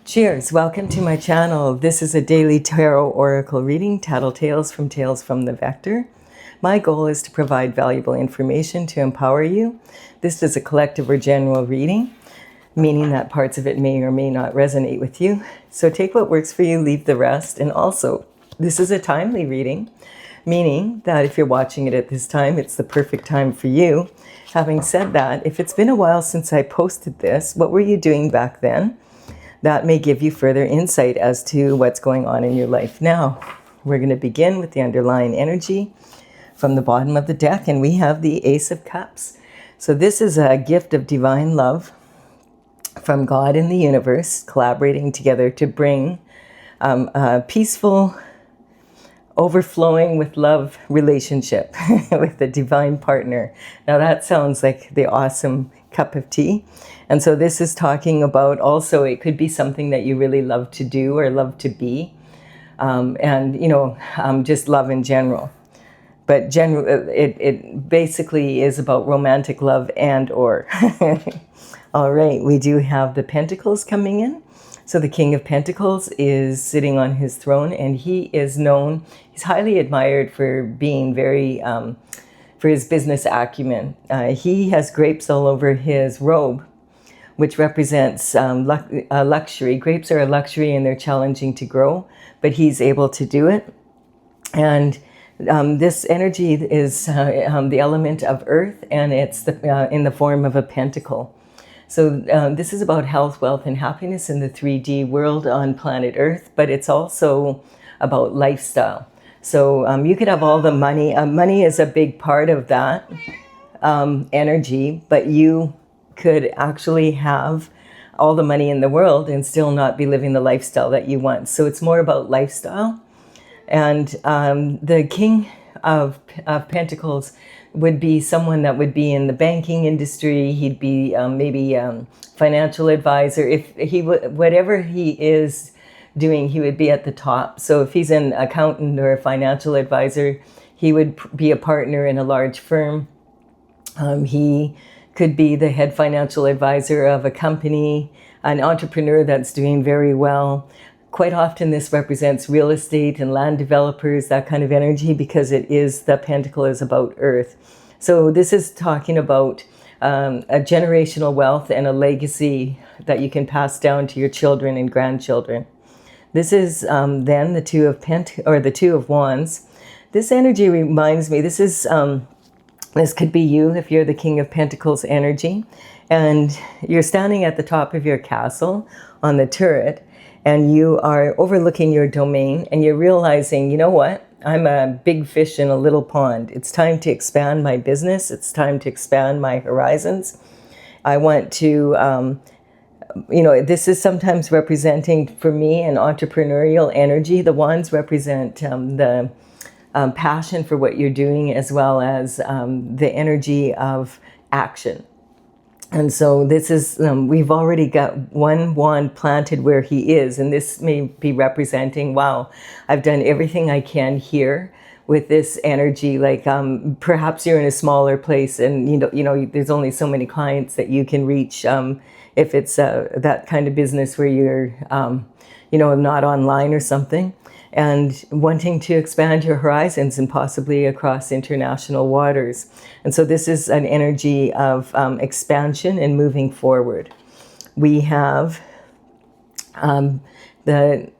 Cheers! Welcome to my channel. This is a daily tarot oracle reading, Tattle Tales from the Vector. My goal is to provide valuable information to empower you. This is a collective or general reading, meaning that parts of it may or may not resonate with you. So take what works for you, leave the rest. And also, this is a timely reading, meaning that if you're watching it at this time, it's the perfect time for you. Having said that, if it's been a while since I posted this, what were you doing back then? That may give you further insight as to what's going on in your life now. We're going to begin with the underlying energy from the bottom of the deck, and we have the Ace of Cups. So this is a gift of divine love from God and the universe, collaborating together to bring a peaceful, overflowing with love relationship with a divine partner. Now that sounds like the awesome cup of tea. And so this is talking about also, it could be something that you really love to do or love to be. Just love in general. But it basically is about romantic love and or. All right, we do have the Pentacles coming in. So the King of Pentacles is sitting on his throne, and he is known, he's highly admired for being very, for his business acumen. He has grapes all over his robe, which represents luxury. Grapes are a luxury and they're challenging to grow, but he's able to do it. And this energy is the element of earth, and it's in the form of a pentacle. So this is about health, wealth, and happiness in the 3D world on planet Earth, but it's also about lifestyle. So you could have all the money. Money is a big part of that energy, but you could actually have all the money in the world and still not be living the lifestyle that you want. So it's more about lifestyle. And the King of Pentacles would be someone that would be in the banking industry. He'd be maybe financial advisor. If he whatever he is doing, he would be at the top. So if he's an accountant or a financial advisor, he would be a partner in a large firm. He could be the head financial advisor of a company, an entrepreneur that's doing very well. Quite often this represents real estate and land developers, that kind of energy, because the pentacle is about earth. So this is talking about a generational wealth and a legacy that you can pass down to your children and grandchildren. This is then the Two of Wands. This energy reminds me, this could be you if you're the King of Pentacles energy, and you're standing at the top of your castle on the turret, and you are overlooking your domain, and you're realizing, you know what? I'm a big fish in a little pond. It's time to expand my business. It's time to expand my horizons. I want to, this is sometimes representing for me an entrepreneurial energy. The wands represent the passion for what you're doing, as well as the energy of action. And so this is, we've already got one wand planted where he is, and this may be representing, wow, I've done everything I can here with this energy. Like perhaps you're in a smaller place, and there's only so many clients that you can reach if it's that kind of business where you're not online or something, and wanting to expand your horizons and possibly across international waters. And so this is an energy of expansion and moving forward. We have the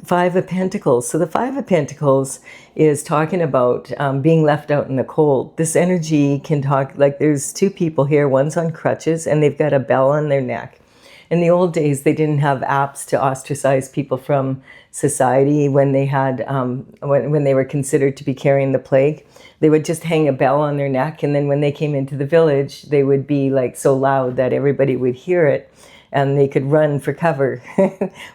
Five of Pentacles. So the Five of Pentacles is talking about being left out in the cold. This energy can talk, like there's two people here, one's on crutches and they've got a bell on their neck. In the old days, they didn't have apps to ostracize people from society when they had when they were considered to be carrying the plague. They would just hang a bell on their neck, and then when they came into the village, they would be like so loud that everybody would hear it, and they could run for cover,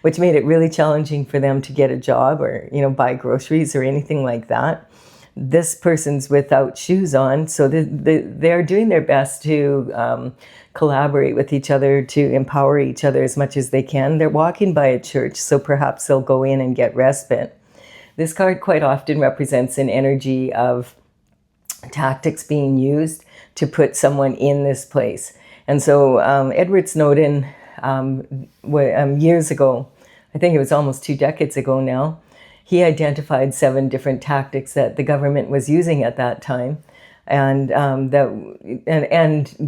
which made it really challenging for them to get a job or buy groceries or anything like that. This person's without shoes on, so they're doing their best to collaborate with each other, to empower each other as much as they can. They're walking by a church, so perhaps they'll go in and get respite. This card quite often represents an energy of tactics being used to put someone in this place. And so Edward Snowden years ago, I think it was almost 2 decades ago now, he identified 7 different tactics that the government was using at that time, and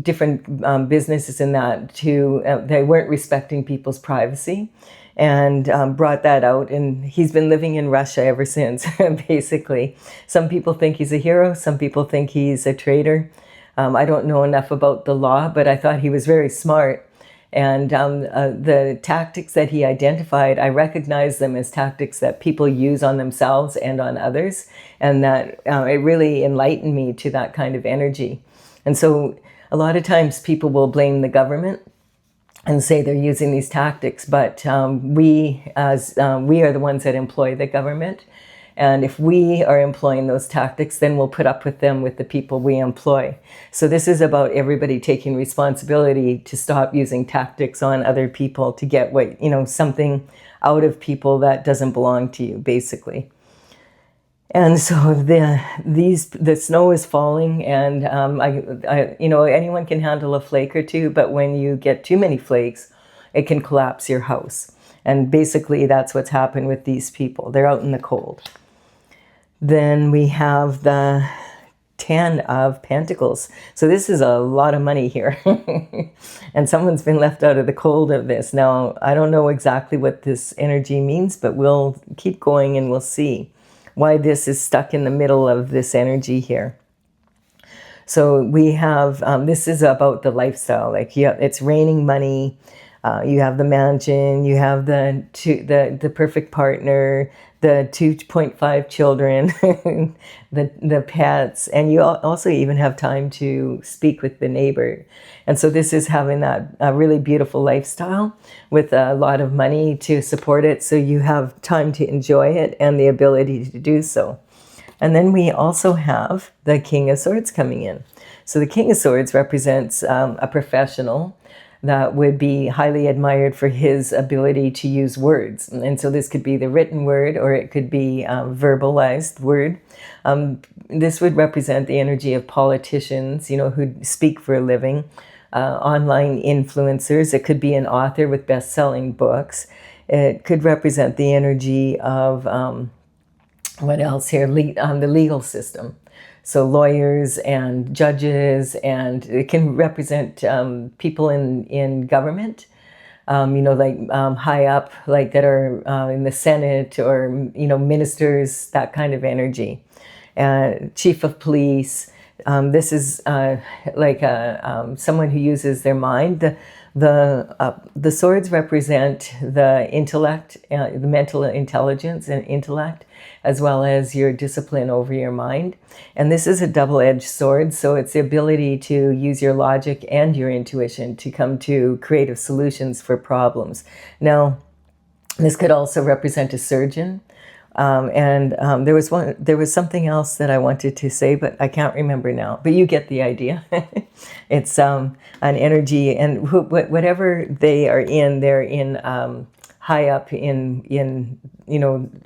different businesses in that too. They weren't respecting people's privacy, and brought that out. And he's been living in Russia ever since, basically. Some people think he's a hero. Some people think he's a traitor. I don't know enough about the law, but I thought he was very smart. And the tactics that he identified, I recognize them as tactics that people use on themselves and on others. And that it really enlightened me to that kind of energy. And so a lot of times people will blame the government and say they're using these tactics, but we are the ones that employ the government. And if we are employing those tactics, then we'll put up with them with the people we employ. So this is about everybody taking responsibility to stop using tactics on other people to get something out of people that doesn't belong to you, basically. And so the snow is falling, and anyone can handle a flake or two, but when you get too many flakes, it can collapse your house. And basically that's what's happened with these people. They're out in the cold. Then we have the 10 of Pentacles. So this is a lot of money here. And someone's been left out of the cold of this. Now, I don't know exactly what this energy means, but we'll keep going and we'll see why this is stuck in the middle of this energy here. So we have, this is about the lifestyle. Like, yeah, it's raining money. You have the mansion, you have the perfect partner, the 2.5 children, the pets, and you also even have time to speak with the neighbor. And so this is having that really beautiful lifestyle with a lot of money to support it, so you have time to enjoy it and the ability to do so. And then we also have the King of Swords coming in. So the King of Swords represents a professional that would be highly admired for his ability to use words. And so this could be the written word, or it could be verbalized word. This would represent the energy of politicians, who speak for a living, online influencers. It could be an author with best-selling books. It could represent the energy of, what else here? The legal system. So lawyers and judges, and it can represent people in government, high up, like that are in the Senate, or, ministers, that kind of energy. Chief of police. This is someone who uses their mind. The swords represent the intellect, the mental intelligence and intellect, as well as your discipline over your mind. And this is a double-edged sword, so it's the ability to use your logic and your intuition to come to creative solutions for problems. Now, this could also represent a surgeon. There was something else that I wanted to say, but I can't remember now. But you get the idea. It's an energy, and whatever they are in, they're in high up in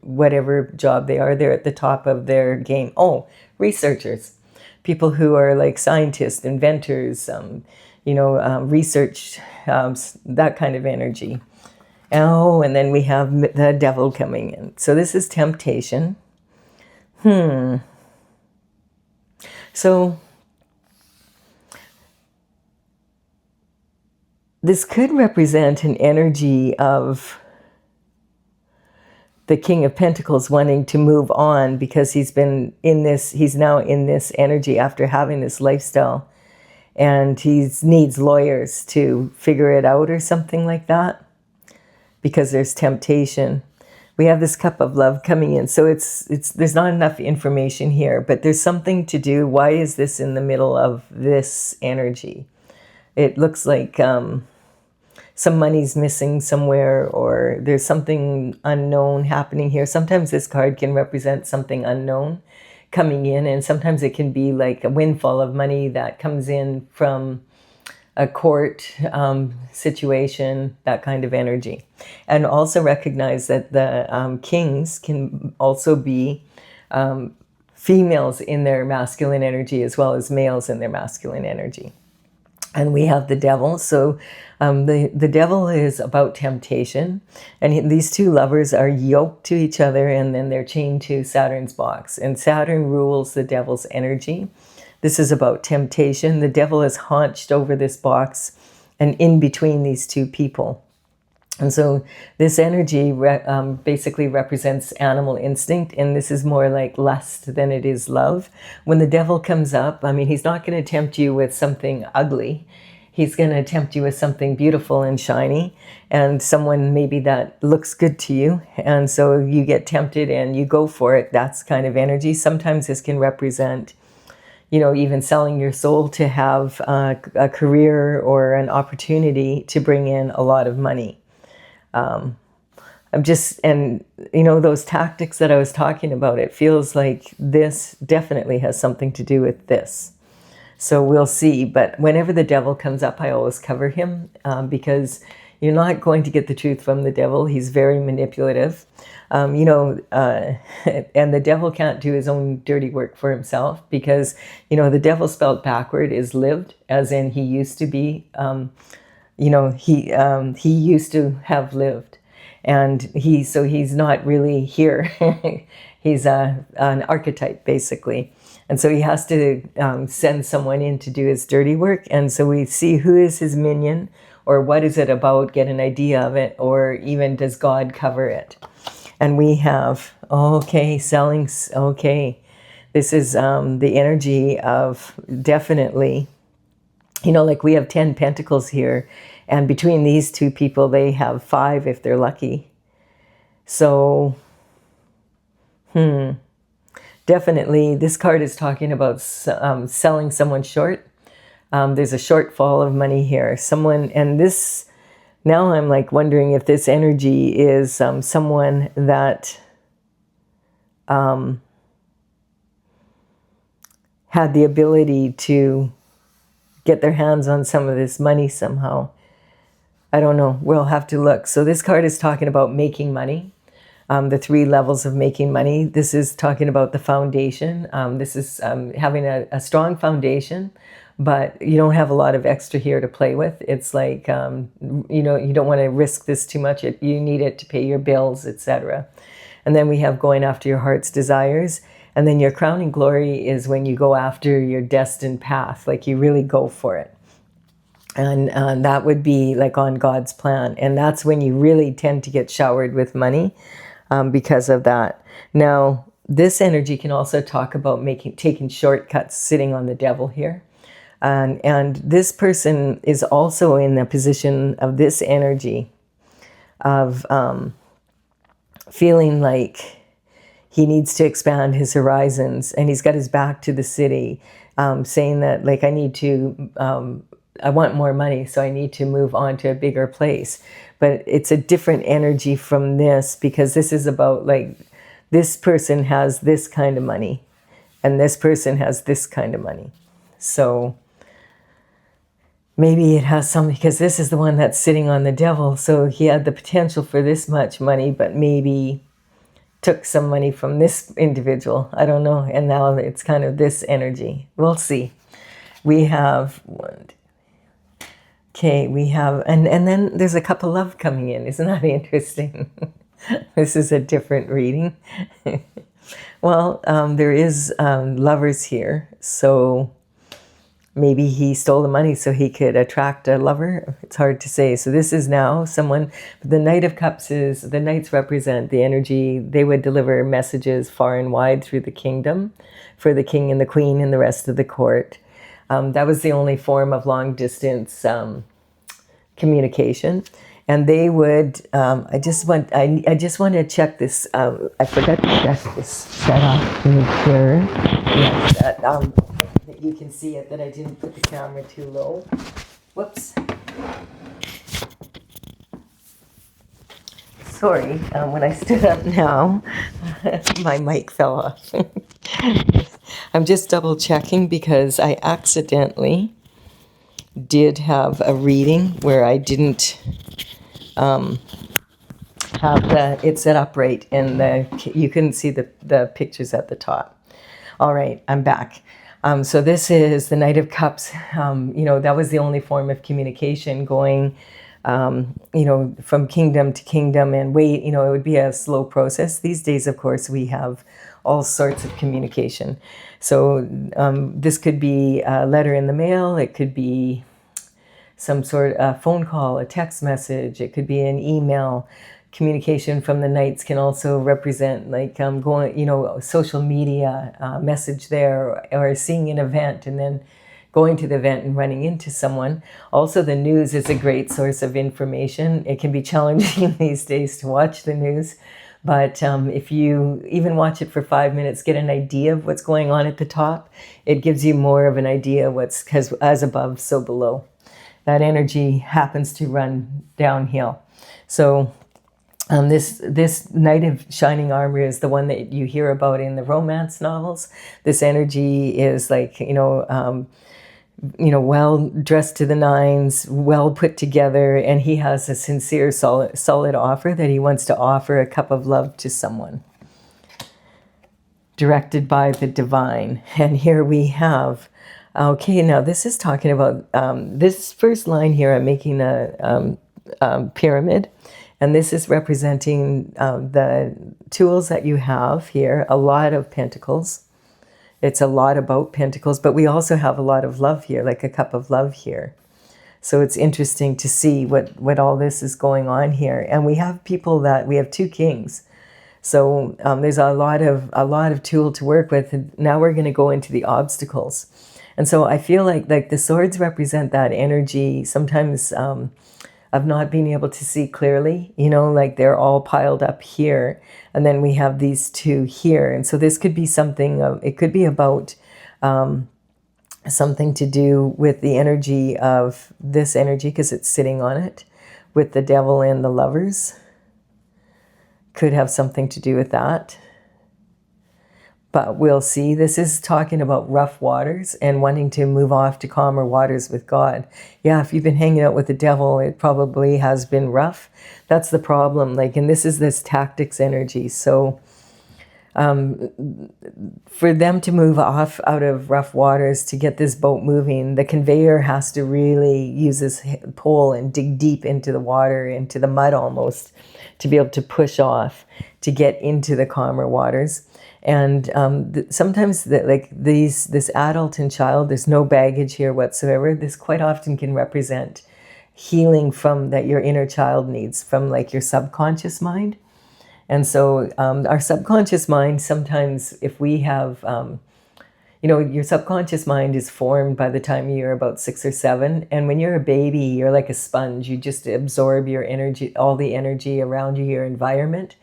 whatever job they are. They're at the top of their game. Oh, researchers, people who are like scientists, inventors, research, that kind of energy. Oh, and then we have the devil coming in. So this is temptation. So this could represent an energy of the King of Pentacles wanting to move on, because he's now in this energy after having this lifestyle, and he needs lawyers to figure it out or something like that, because there's temptation. We have this cup of love coming in. So there's not enough information here, but there's something to do. Why is this in the middle of this energy? It looks like some money's missing somewhere, or there's something unknown happening here. Sometimes this card can represent something unknown coming in, and sometimes it can be like a windfall of money that comes in from a court situation, that kind of energy. And also recognize that the kings can also be females in their masculine energy, as well as males in their masculine energy. And we have the devil. So The devil is about temptation, and these two lovers are yoked to each other, and then they're chained to Saturn's box. And Saturn rules the devil's energy. This is about temptation. The devil is haunched over this box and in between these two people. And so this energy basically represents animal instinct, and this is more like lust than it is love. When the devil comes up, I mean, he's not going to tempt you with something ugly. He's going to tempt you with something beautiful and shiny, and someone maybe that looks good to you. And so you get tempted and you go for it. That's kind of energy. Sometimes this can represent, you know, even selling your soul to have a career or an opportunity to bring in a lot of money. And you know, those tactics that I was talking about, it feels like this definitely has something to do with this. So we'll see. But whenever the devil comes up, I always cover him because you're not going to get the truth from the devil. He's very manipulative. You know, and the devil can't do his own dirty work for himself because, you know, the devil spelled backward is lived, as in he used to be. You know, he used to have lived, and he's not really here. He's an archetype, basically. And so he has to send someone in to do his dirty work. And so we see who is his minion, or what is it about, get an idea of it, or even does God cover it? And we have, okay, selling, okay. This is the energy of definitely, you know, like we have 10 pentacles here, and between these two people, they have 5 if they're lucky. So, definitely, this card is talking about selling someone short. There's a shortfall of money here. Someone, and this, now I'm like wondering if this energy is someone that had the ability to get their hands on some of this money somehow. I don't know. We'll have to look. So this card is talking about making money. The 3 levels of making money. This is talking about the foundation. This is having a strong foundation, but you don't have a lot of extra here to play with. It's like, you know, you don't want to risk this too much. You need it to pay your bills, etc. And then we have going after your heart's desires. And then your crowning glory is when you go after your destined path, like you really go for it. And that would be like on God's plan. And that's when you really tend to get showered with money because of that. Now, this energy can also talk about taking shortcuts, sitting on the devil here. And this person is also in the position of this energy of feeling like he needs to expand his horizons, and he's got his back to the city, saying that, like, I want more money, so I need to move on to a bigger place. But it's a different energy from this, because this is about, like, this person has this kind of money, and this person has this kind of money. So maybe it has something, because this is the one that's sitting on the devil, so he had the potential for this much money, but maybe took some money from this individual. I don't know. And now it's kind of this energy. We'll see. We have one. Okay, we have, and then there's a cup of love coming in. Isn't that interesting? This is a different reading. Well, there is lovers here, so maybe he stole the money so he could attract a lover. It's hard to say. So this is now someone, the Knight of Cups is, the Knights represent the energy. They would deliver messages far and wide through the kingdom for the king and the queen and the rest of the court. That was the only form of long distance communication. And they would, I just want to check this. I forgot to check this set off here. Yes, that you can see it, that I didn't put the camera too low. Whoops. Sorry, when I stood up now, my mic fell off. I'm just double checking because I accidentally did have a reading where I didn't have it set up right, and you couldn't see the pictures at the top. All right, I'm back. So this is the Knight of Cups. That was the only form of communication going, from kingdom to kingdom, and wait, it would be a slow process. These days, of course, we have all sorts of communication. So this could be a letter in the mail. It could be some sort of phone call, a text message. It could be an email. Communication from the Knights can also represent going, social media, message there, or seeing an event and then going to the event and running into someone. Also, the news is a great source of information. It can be challenging these days to watch the news, but if you even watch it for 5 minutes, get an idea of what's going on at the top, it gives you more of an idea because as above, so below. That energy happens to run downhill. So this Knight of Shining Armor is the one that you hear about in the romance novels. This energy is well dressed to the nines, well put together, and he has a sincere, solid offer that he wants to offer a cup of love to someone. Directed by the divine. And here we have, okay, now this is talking about, this first line here, I'm making a pyramid. And this is representing the tools that you have here, a lot of pentacles. It's a lot about pentacles, but we also have a lot of love here, like a cup of love here. So it's interesting to see what all this is going on here. And we have we have two kings. So there's a lot of tool to work with. And now we're going to go into the obstacles. And so I feel like the swords represent that energy sometimes of not being able to see clearly, they're all piled up here. And then we have these two here. And so this could be something, it could be about something to do with the energy of this energy, because it's sitting on it, with the devil and the lovers. Could have something to do with that. But we'll see. This is talking about rough waters and wanting to move off to calmer waters with God. Yeah, if you've been hanging out with the devil, it probably has been rough. That's the problem. And this is this tactics energy. So for them to move off out of rough waters to get this boat moving, the conveyor has to really use this pole and dig deep into the water, into the mud almost, to be able to push off to get into the calmer waters. And sometimes this adult and child, there's no baggage here whatsoever. This quite often can represent healing from that your inner child needs, from your subconscious mind. And so our subconscious mind, sometimes if we have, your subconscious mind is formed by the time you're about 6 or 7. And when you're a baby, you're like a sponge. You just absorb your energy, all the energy around you, your environment.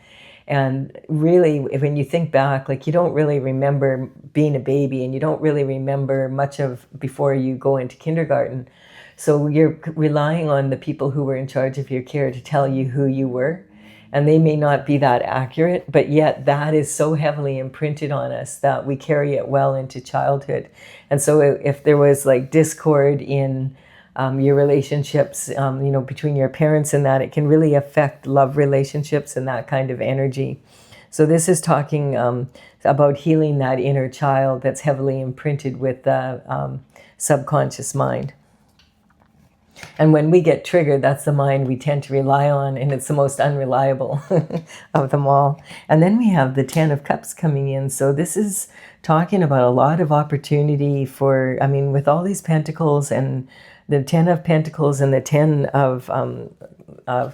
And really, when you think back, you don't really remember being a baby, and you don't really remember much of before you go into kindergarten. So you're relying on the people who were in charge of your care to tell you who you were. And they may not be that accurate, but yet that is so heavily imprinted on us that we carry it well into childhood. And so if there was discord in your relationships, between your parents and that, it can really affect love relationships and that kind of energy. So this is talking about healing that inner child that's heavily imprinted with the subconscious mind. And when we get triggered, that's the mind we tend to rely on, and it's the most unreliable of them all. And then we have the 10 of Cups coming in. So this is talking about a lot of opportunity for, with all these pentacles, and the 10 of Pentacles and the 10 of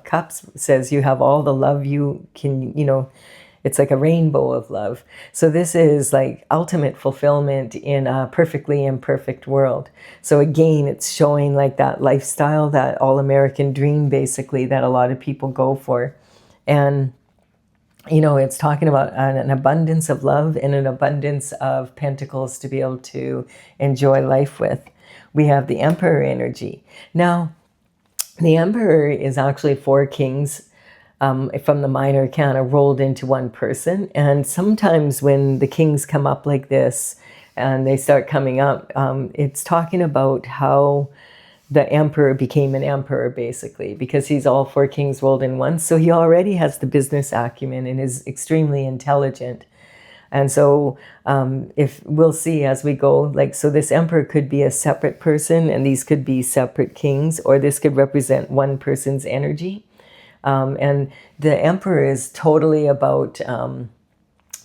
Cups says you have all the love you can, it's like a rainbow of love. So this is ultimate fulfillment in a perfectly imperfect world. So again, it's showing that lifestyle, that all-American dream, basically, that a lot of people go for. And, it's talking about an abundance of love and an abundance of pentacles to be able to enjoy life with. We have the Emperor energy. Now, the Emperor is actually 4 kings from the minor arcana rolled into one person. And sometimes when the kings come up like this and they start coming up, it's talking about how the emperor became an emperor, basically, because he's all 4 kings rolled in one. So he already has the business acumen and is extremely intelligent. And so if we'll see as we go, like, so this emperor could be a separate person and these could be separate kings, or this could represent one person's energy. And the emperor is totally about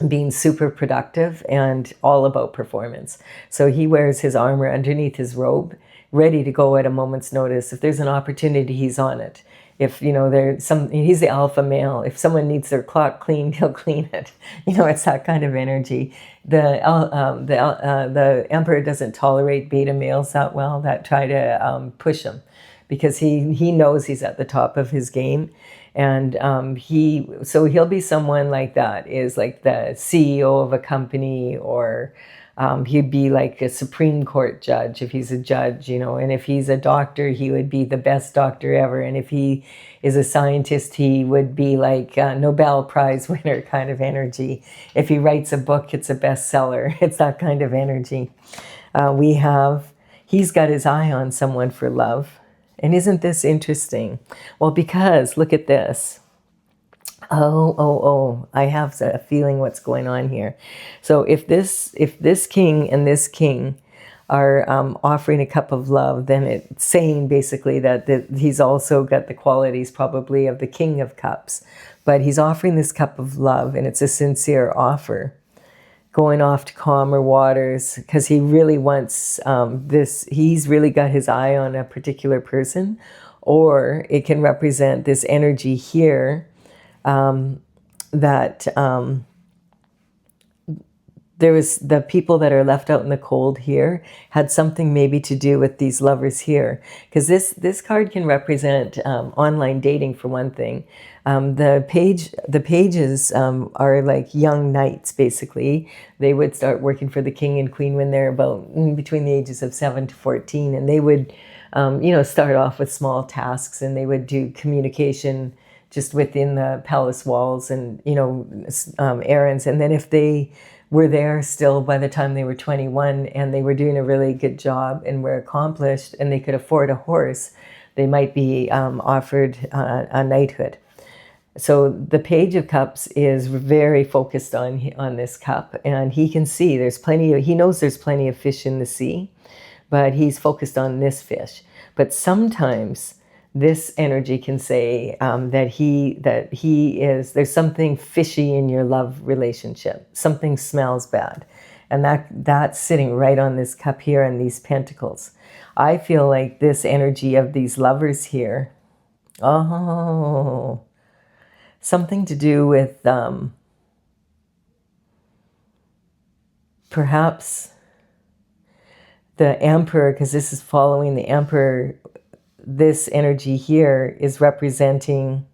being super productive and all about performance. So he wears his armor underneath his robe, ready to go at a moment's notice. If there's an opportunity, he's on it. If, you know, he's the alpha male. If someone needs their clock cleaned, he'll clean it. You know, it's that kind of energy. The emperor doesn't tolerate beta males that well, that try to push him, because he knows he's at the top of his game. And so he'll be someone like that, is like the CEO of a company, or he'd be like a Supreme Court judge if he's a judge, you know. And if he's a doctor, he would be the best doctor ever. And if he is a scientist, he would be like a Nobel Prize winner kind of energy. If he writes a book, it's a bestseller. It's that kind of energy. He's got his eye on someone for love. And isn't this interesting? Well, because look at this. Oh, I have a feeling what's going on here. So if this king and this king are offering a cup of love, then it's saying basically that he's also got the qualities probably of the King of Cups. But he's offering this cup of love, and it's a sincere offer, going off to calmer waters, because he really wants he's really got his eye on a particular person. Or it can represent this energy here, that there was the people that are left out in the cold here had something maybe to do with these lovers here, because this card can represent online dating for one thing. The pages are like young knights, basically. They would start working for the king and queen when they're about between the ages of 7 to 14, and they would start off with small tasks, and they would do communication just within the palace walls, and errands. And then if they were there still by the time they were 21 and they were doing a really good job and were accomplished and they could afford a horse, they might be offered a knighthood. So the Page of Cups is very focused on this cup, and he can see he knows there's plenty of fish in the sea, but he's focused on this fish. But sometimes this energy can say there's something fishy in your love relationship. Something smells bad. And that's sitting right on this cup here and these pentacles. I feel like this energy of these lovers here, something to do with perhaps the emperor, because this is following the emperor. This energy here is representing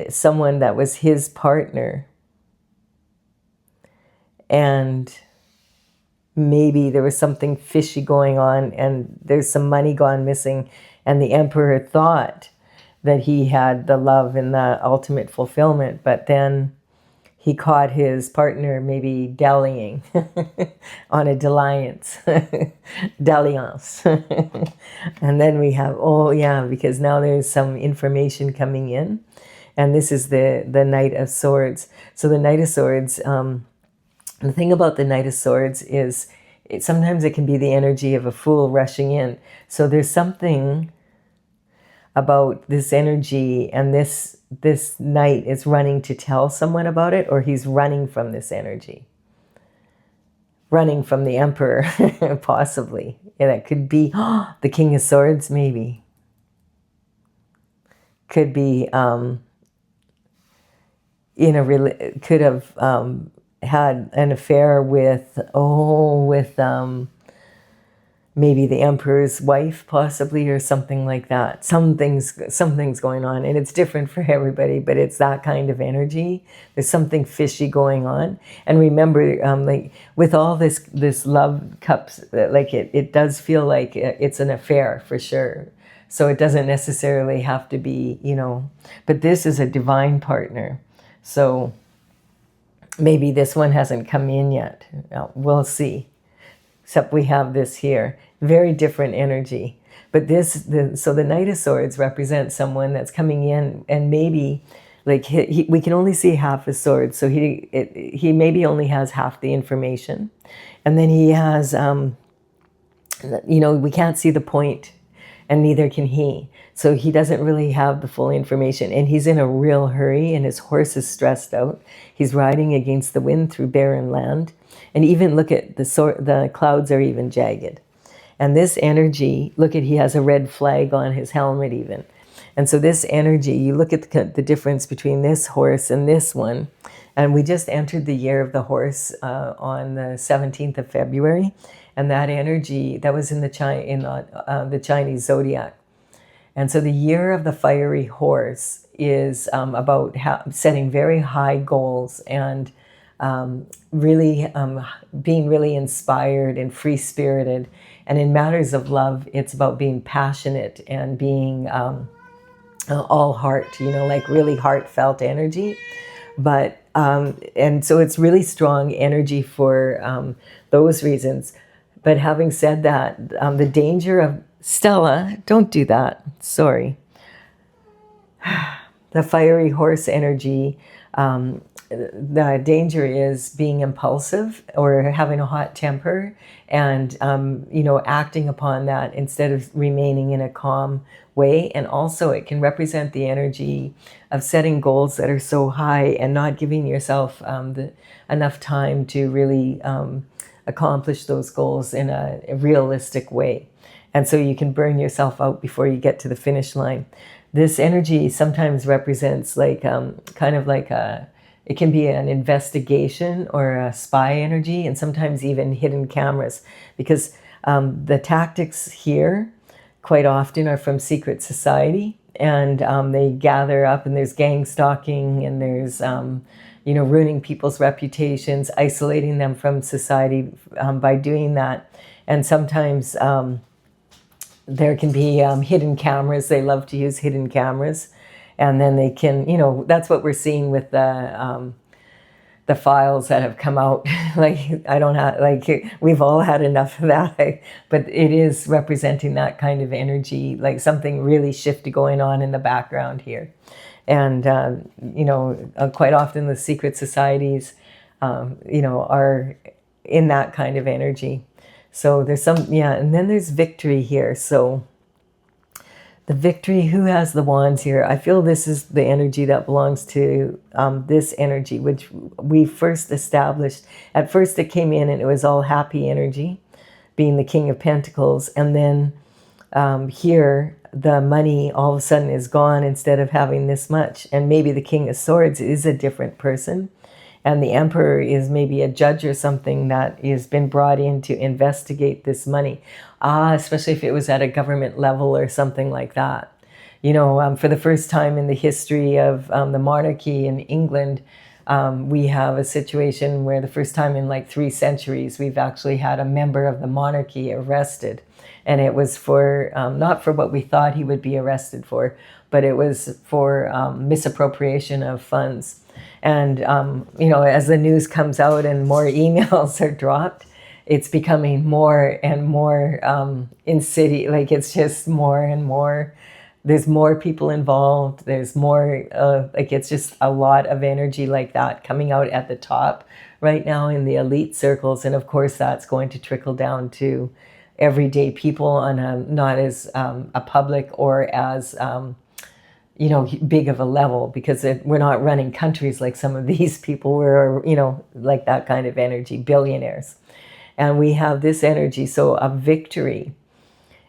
someone that was his partner. And maybe there was something fishy going on, and there's some money gone missing. And the emperor thought that he had the love and the ultimate fulfillment, but then he caught his partner maybe dallying on a dalliance. Dalliance. And then we have, because now there's some information coming in. And this is the Knight of Swords. So the Knight of Swords, the thing about the Knight of Swords is sometimes it can be the energy of a fool rushing in. So there's something about this energy, and this knight is running to tell someone about it, or he's running from this energy. Running from the emperor, possibly. And it could be the King of Swords, maybe. Could be could have had an affair with maybe the emperor's wife, possibly, or something like that. Something's going on, and it's different for everybody, but it's that kind of energy. There's something fishy going on. And remember, like with all this love cups, like it does feel like it's an affair for sure. So it doesn't necessarily have to be, but this is a divine partner. So maybe this one hasn't come in yet. We'll see. Except we have this here. Very different energy. But so the Knight of Swords represents someone that's coming in, and maybe like we can only see half his sword, so he maybe only has half the information. And then he has, we can't see the point, and neither can he. So he doesn't really have the full information, and he's in a real hurry, and his horse is stressed out. He's riding against the wind through barren land, and even look at the clouds are even jagged. And this energy, look at, he has a red flag on his helmet even. And so this energy, you look at the difference between this horse and this one, and we just entered the year of the horse on the 17th of February, and that energy, that was in the Chinese zodiac. And so the year of the fiery horse is about setting very high goals and really being really inspired and free-spirited. And in matters of love, it's about being passionate and being all heart, like really heartfelt energy. But, and so it's really strong energy for those reasons. But having said that, the danger of, Stella, don't do that, sorry. The fiery horse energy, the danger is being impulsive or having a hot temper and, acting upon that instead of remaining in a calm way. And also it can represent the energy of setting goals that are so high and not giving yourself enough time to really accomplish those goals in a realistic way. And so you can burn yourself out before you get to the finish line. This energy sometimes represents like kind of like it can be an investigation or a spy energy, and sometimes even hidden cameras, because the tactics here quite often are from secret society, and they gather up, and there's gang stalking, and there's ruining people's reputations, isolating them from society by doing that. And sometimes there can be hidden cameras. They love to use hidden cameras. And then they can, that's what we're seeing with the files that have come out. We've all had enough of that. But it is representing that kind of energy, like something really shifty going on in the background here. And, quite often the secret societies, are in that kind of energy. So there's and then there's victory here. So the victory, who has the wands here? I feel this is the energy that belongs to this energy, which we first established. At first it came in and it was all happy energy, being the King of Pentacles. And then here, the money all of a sudden is gone instead of having this much. And maybe the King of Swords is a different person. And the Emperor is maybe a judge or something that has been brought in to investigate this money. Especially if it was at a government level or something like that. For the first time in the history of the monarchy in England, we have a situation where the first time in like 3 centuries, we've actually had a member of the monarchy arrested. And it was for, not for what we thought he would be arrested for, but it was for misappropriation of funds. And, as the news comes out and more emails are dropped, it's becoming more and more insidious. Like it's just more and more. There's more people involved. There's more, it's just a lot of energy like that coming out at the top right now in the elite circles. And of course, that's going to trickle down to everyday people on not as a public or as big of a level, because we're not running countries like some of these people. We're like that kind of energy, billionaires. And we have this energy, so a victory.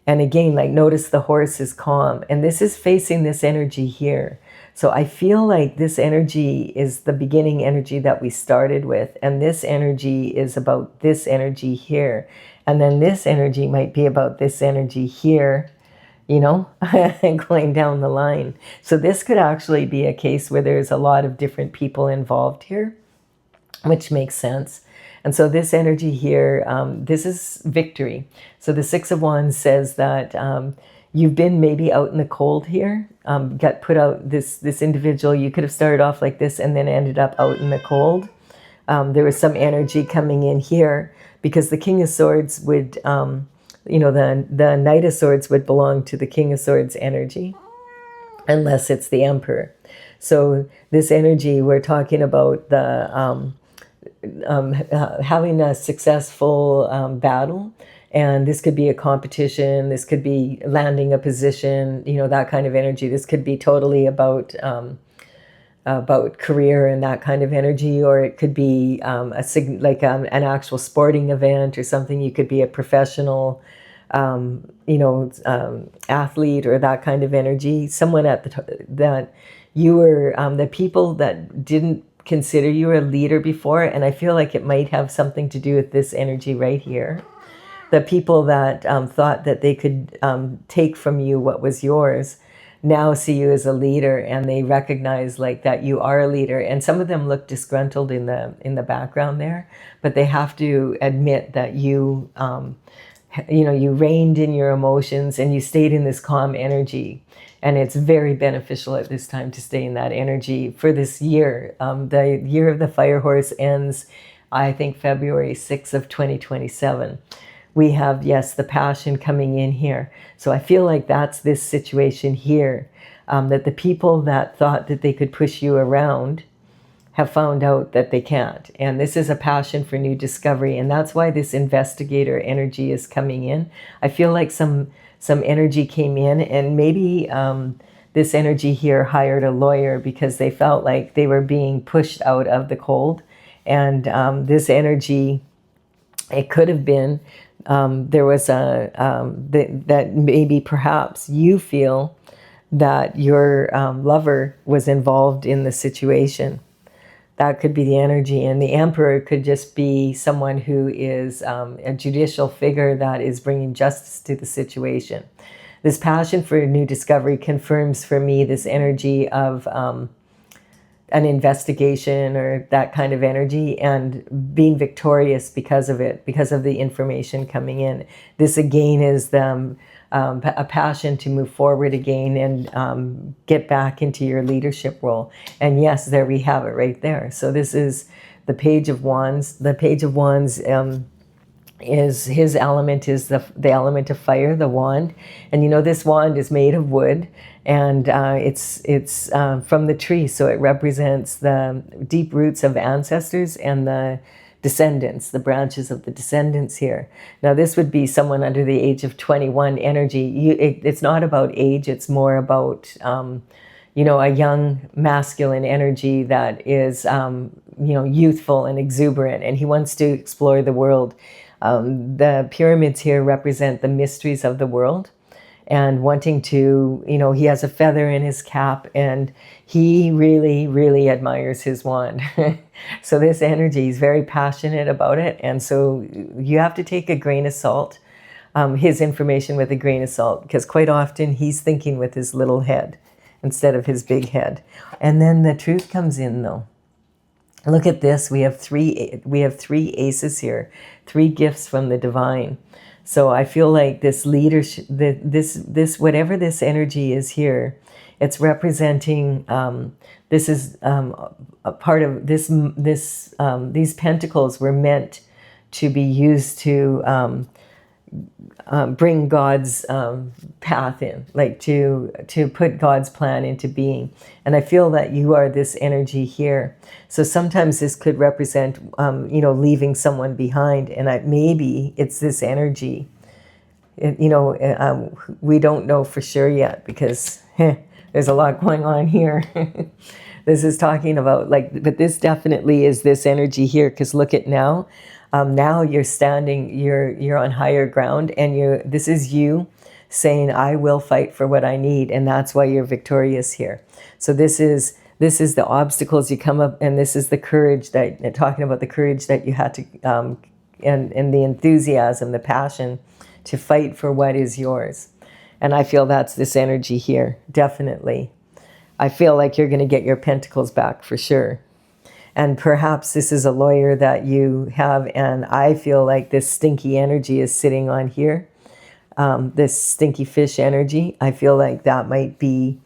And again, like notice the horse is calm, and this is facing this energy here. So I feel like this energy is the beginning energy that we started with, and this energy is about this energy here. And then this energy might be about this energy here, going down the line. So this could actually be a case where there's a lot of different people involved here, which makes sense. And so this energy here, this is victory. So the 6 of Wands says that you've been maybe out in the cold here, got put out, this individual, you could have started off like this and then ended up out in the cold. There was some energy coming in here because the King of Swords would, the Knight of Swords would belong to the King of Swords energy. unless it's the Emperor. So this energy, we're talking about the having a successful battle. And this could be a competition. This could be landing a position, you know, that kind of energy. This could be totally about career and that kind of energy, or it could be an actual sporting event or something. You could be a professional, athlete or that kind of energy. Someone that you were the people that didn't consider you a leader before, and I feel like it might have something to do with this energy right here. The people that thought that they could take from you what was yours now see you as a leader, and they recognize like that you are a leader. And some of them look disgruntled in the background there, but they have to admit that you you reined in your emotions and you stayed in this calm energy. And it's very beneficial at this time to stay in that energy for this year. The year of the fire horse ends, I think, February 6th of 2027. We have, yes, the passion coming in here. So I feel like that's this situation here, that the people that thought that they could push you around have found out that they can't. And this is a passion for new discovery. And that's why this investigator energy is coming in. I feel like some energy came in, and maybe this energy here hired a lawyer because they felt like they were being pushed out of the cold. And this energy, it could have been there was that maybe perhaps you feel that your lover was involved in the situation. That could be the energy. And the Emperor could just be someone who is a judicial figure that is bringing justice to the situation. This passion for new discovery confirms for me this energy of an investigation or that kind of energy, and being victorious because of it, because of the information coming in. This again is a passion to move forward again and get back into your leadership role. And yes, there we have it right there. So this is the Page of Wands. The Page of Wands is his element is the element of fire, the wand. And you know, this wand is made of wood, and it's from the tree, so it represents the deep roots of ancestors and the descendants, the branches of the descendants here. Now this would be someone under the age of 21 energy. It's not about age, it's more about a young masculine energy that is youthful and exuberant, and he wants to explore the world. The pyramids here represent the mysteries of the world, and wanting to, he has a feather in his cap, and he really, really admires his wand. So this energy, is very passionate about it, and so you have to take a grain of salt, his information with a grain of salt, because quite often he's thinking with his little head instead of his big head. And then the truth comes in, though. Look at this. We have three aces here, 3 gifts from the divine. So I feel like this leadership, this whatever this energy is here, it's representing. This is a part of this. These pentacles were meant to be used to bring God's path in, like to put God's plan into being. And I feel that you are this energy here. So sometimes this could represent, leaving someone behind, and maybe it's this energy. We don't know for sure yet, because there's a lot going on here. This is talking about but this definitely is this energy here, because look at now. Now you're standing, you're on higher ground, and this is you saying, I will fight for what I need, and that's why you're victorious here. So this is the obstacles you come up, and this is the courage that, talking about the courage that you had to, and the enthusiasm, the passion to fight for what is yours. And I feel that's this energy here, definitely. I feel like you're going to get your pentacles back for sure. And perhaps this is a lawyer that you have, and I feel like this stinky energy is sitting on here. This stinky fish energy, I feel like that might be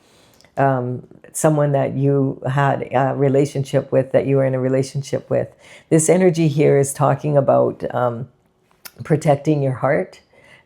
someone that you had a relationship with, that you were in a relationship with. This energy here is talking about protecting your heart.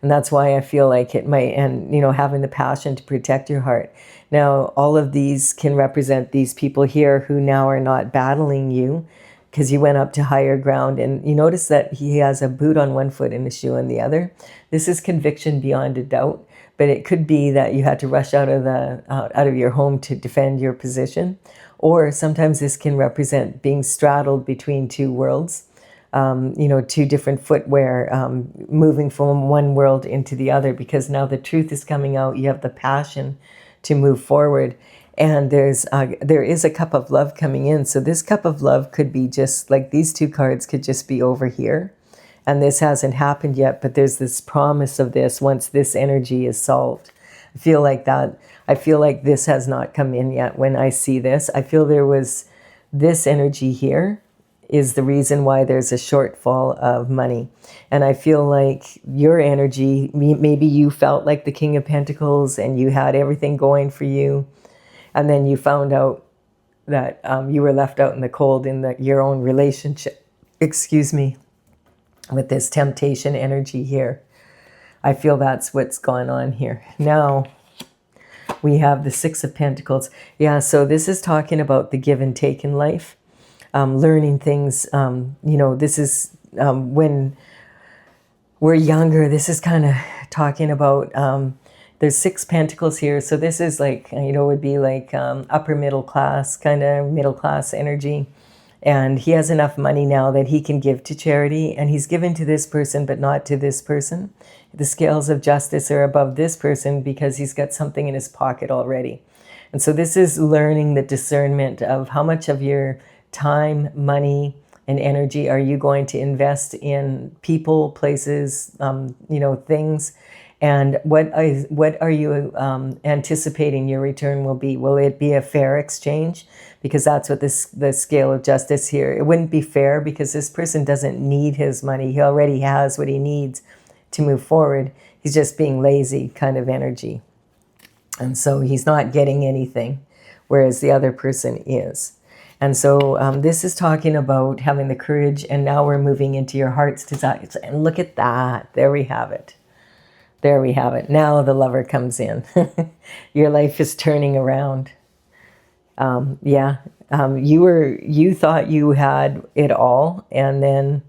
And that's why I feel like it might, and having the passion to protect your heart. Now, all of these can represent these people here who now are not battling you because you went up to higher ground. And you notice that he has a boot on one foot and a shoe on the other. This is conviction beyond a doubt, but it could be that you had to rush out of your home to defend your position. Or sometimes this can represent being straddled between two worlds. Two different footwear, moving from one world into the other, because now the truth is coming out. You have the passion to move forward, and there is a cup of love coming in. So this cup of love could be just like these two cards could just be over here, and this hasn't happened yet, but there's this promise of this once this energy is solved. I feel like that. I feel like this has not come in yet. When I see this, I feel there was this energy here is the reason why there's a shortfall of money. And I feel like your energy, maybe you felt like the King of Pentacles and you had everything going for you, and then you found out that you were left out in the cold in your own relationship, with this temptation energy here. I feel that's what's going on here. Now, we have the Six of Pentacles. Yeah, so this is talking about the give and take in life. Learning things, this is when we're younger. This is kind of talking about, there's 6 pentacles here. So this is like, would be like upper middle class, kind of middle class energy. And he has enough money now that he can give to charity. And he's given to this person, but not to this person. The scales of justice are above this person because he's got something in his pocket already. And so this is learning the discernment of how much of your time, money, and energy are you going to invest in people, places, things, and what are you anticipating your return will be? Will it be a fair exchange? Because that's what the scale of justice here. It wouldn't be fair because this person doesn't need his money. He already has what he needs to move forward. He's just being lazy kind of energy. And so he's not getting anything, whereas the other person is. And so this is talking about having the courage, and now we're moving into your heart's desires. And look at that. There we have it. There we have it. Now the lover comes in. Your life is turning around. You thought you had it all, and then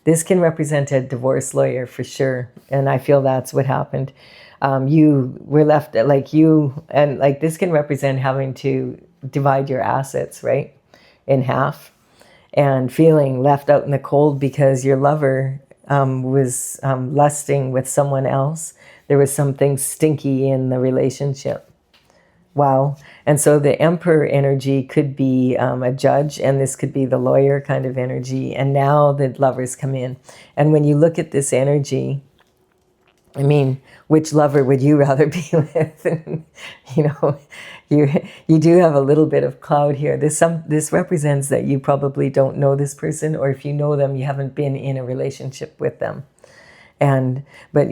this can represent a divorce lawyer for sure. And I feel that's what happened. You were left this can represent having to divide your assets, right? In half, and feeling left out in the cold because your lover was lusting with someone else. There was something stinky in the relationship. Wow. And so the Emperor energy could be a judge, and this could be the lawyer kind of energy. And now the lovers come in. And when you look at this energy, I mean, which lover would you rather be with? You do have a little bit of cloud here. This represents that you probably don't know this person, or if you know them, you haven't been in a relationship with them. But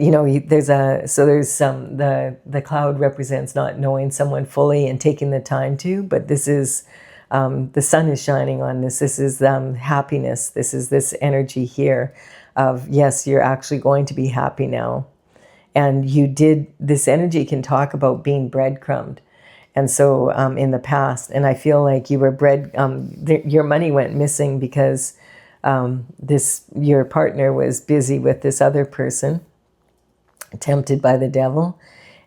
the cloud represents not knowing someone fully and taking the time to. But this is the sun is shining on this. This is happiness. This is this energy here of yes, you're actually going to be happy now. And this energy can talk about being breadcrumbed. And so in the past, and I feel like you were your money went missing because your partner was busy with this other person, tempted by the devil.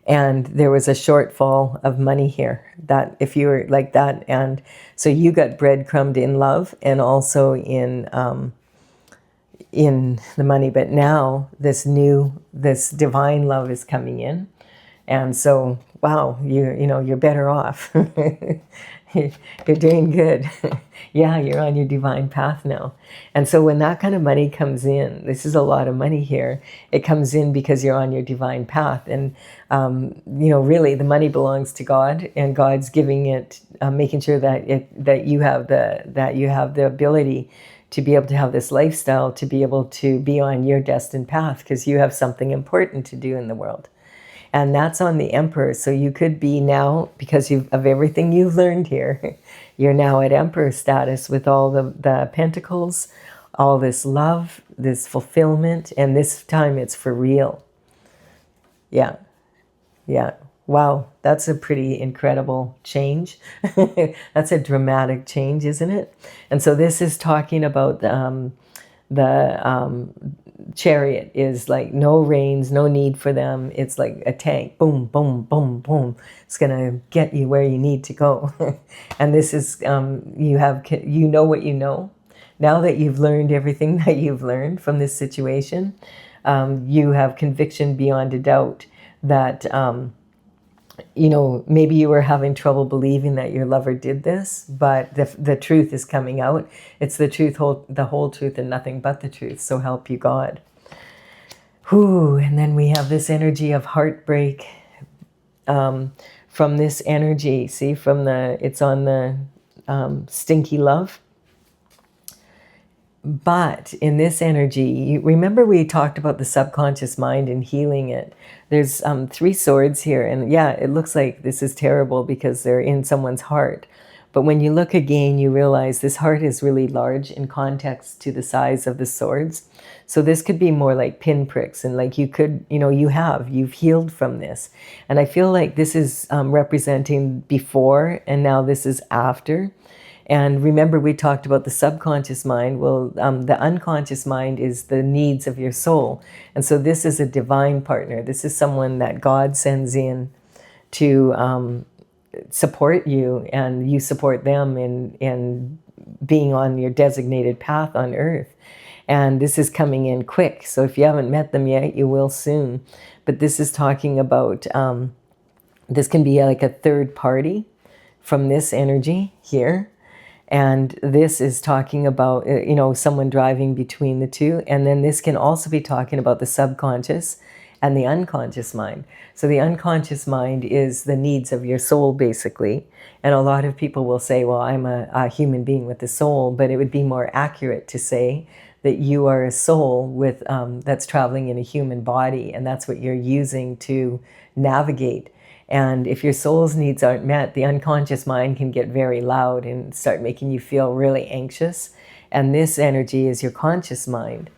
And there was a shortfall of money here, that if you were like that. And so you got breadcrumbed in love and also in the money. But now this divine love is coming in. And so, wow, you're better off. You're doing good. Yeah, you're on your divine path now. And so when that kind of money comes in, this is a lot of money here. It comes in because you're on your divine path. And, really the money belongs to God, and God's giving it, making sure that you have the ability to be able to have this lifestyle, to be able to be on your destined path, because you have something important to do in the world. And that's on the Emperor. So you could be now, because of everything you've learned here, you're now at Emperor status with all the pentacles, all this love, this fulfillment, and this time it's for real. Yeah. Yeah. Wow. That's a pretty incredible change. That's a dramatic change, isn't it? And so this is talking about the chariot is like no reins, no need for them. It's like a tank. Boom, boom, boom, boom. It's going to get you where you need to go. And this is, you know what you know. Now that you've learned everything that you've learned from this situation, you have conviction beyond a doubt that, maybe you were having trouble believing that your lover did this, but the truth is coming out. It's the truth, the whole truth, and nothing but the truth. So help you God. Whew. And then we have this energy of heartbreak from this energy. See, it's on the stinky love. But in this energy, remember we talked about the subconscious mind and healing it. There's 3 swords here. And yeah, it looks like this is terrible because they're in someone's heart. But when you look again, you realize this heart is really large in context to the size of the swords. So this could be more like pinpricks. And like you could, you've healed from this. And I feel like this is representing before, and now this is after. And remember, we talked about the subconscious mind. Well, the unconscious mind is the needs of your soul. And so this is a divine partner. This is someone that God sends in to support you, and you support them in being on your designated path on earth. And this is coming in quick. So if you haven't met them yet, you will soon. But this is talking about, this can be like a third party from this energy here. And this is talking about, someone driving between the two. And then this can also be talking about the subconscious and the unconscious mind. So the unconscious mind is the needs of your soul, basically. And a lot of people will say, well, I'm a human being with a soul. But it would be more accurate to say that you are a soul with that's traveling in a human body. And that's what you're using to navigate. And if your soul's needs aren't met, the unconscious mind can get very loud and start making you feel really anxious. And this energy is your conscious mind.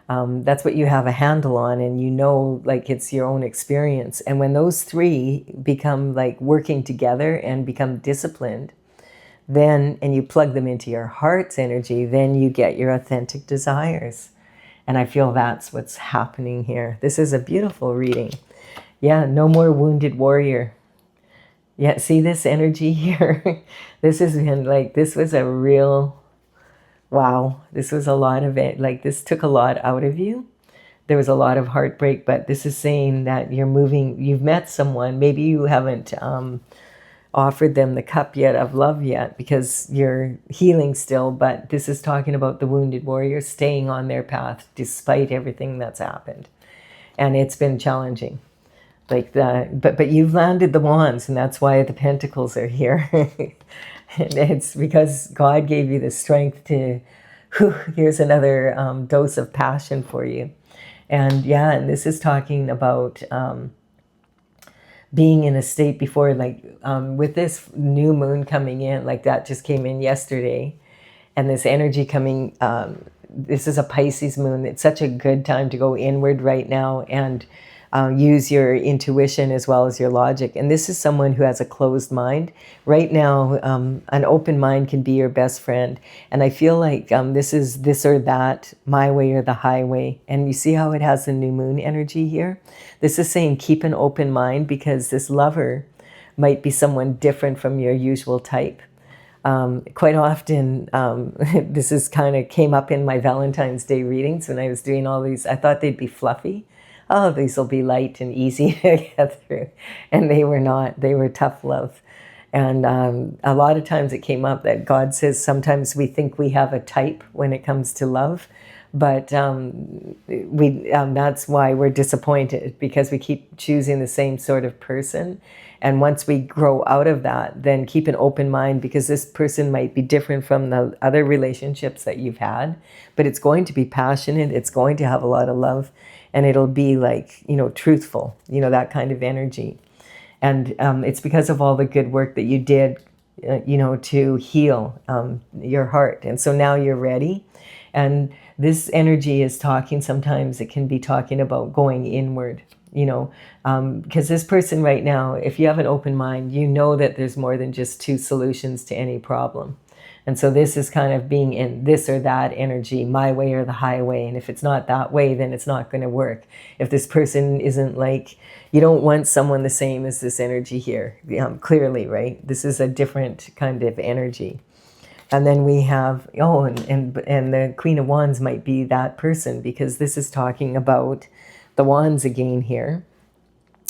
That's what you have a handle on, and like it's your own experience. And when those 3 become like working together and become disciplined, and you plug them into your heart's energy, then you get your authentic desires. And I feel that's what's happening here. This is a beautiful reading. Yeah, no more wounded warrior. Yeah, see this energy here? This has been like, this was a real, wow. This was a lot of it. Like this took a lot out of you. There was a lot of heartbreak, but this is saying that you're moving, you've met someone. Maybe you haven't offered them the cup yet of love yet because you're healing still, but this is talking about the wounded warrior staying on their path despite everything that's happened. And it's been challenging. But you've landed the wands, and that's why the pentacles are here. And it's because God gave you the strength to, here's another dose of passion for you. And yeah, and this is talking about being in a state before, like with this new moon coming in, like that just came in yesterday, and this energy coming, this is a Pisces moon. It's such a good time to go inward right now and use your intuition as well as your logic. And this is someone who has a closed mind. Right now, an open mind can be your best friend. And I feel like this is this or that, my way or the highway. And you see how it has the new moon energy here? This is saying keep an open mind, because this lover might be someone different from your usual type. Quite often, this is kind of came up in my Valentine's Day readings when I was doing all these. I thought they'd be fluffy. Oh, these will be light and easy to get through. And they were not. They were tough love. And a lot of times it came up that God says sometimes we think we have a type when it comes to love. But that's why we're disappointed, because we keep choosing the same sort of person. And once we grow out of that, then keep an open mind, because this person might be different from the other relationships that you've had. But it's going to be passionate. It's going to have a lot of love. And it'll be like, truthful, that kind of energy. And it's because of all the good work that you did, to heal your heart. And so now you're ready. And this energy is talking, sometimes it can be talking about going inward. because this person right now, if you have an open mind, you know that there's more than just two solutions to any problem. And so this is kind of being in this or that energy, my way or the highway. And if it's not that way, then it's not going to work. If this person isn't like, you don't want someone the same as this energy here, clearly, right? This is a different kind of energy. And then we have, and the Queen of Wands might be that person, because this is talking about the wands again here.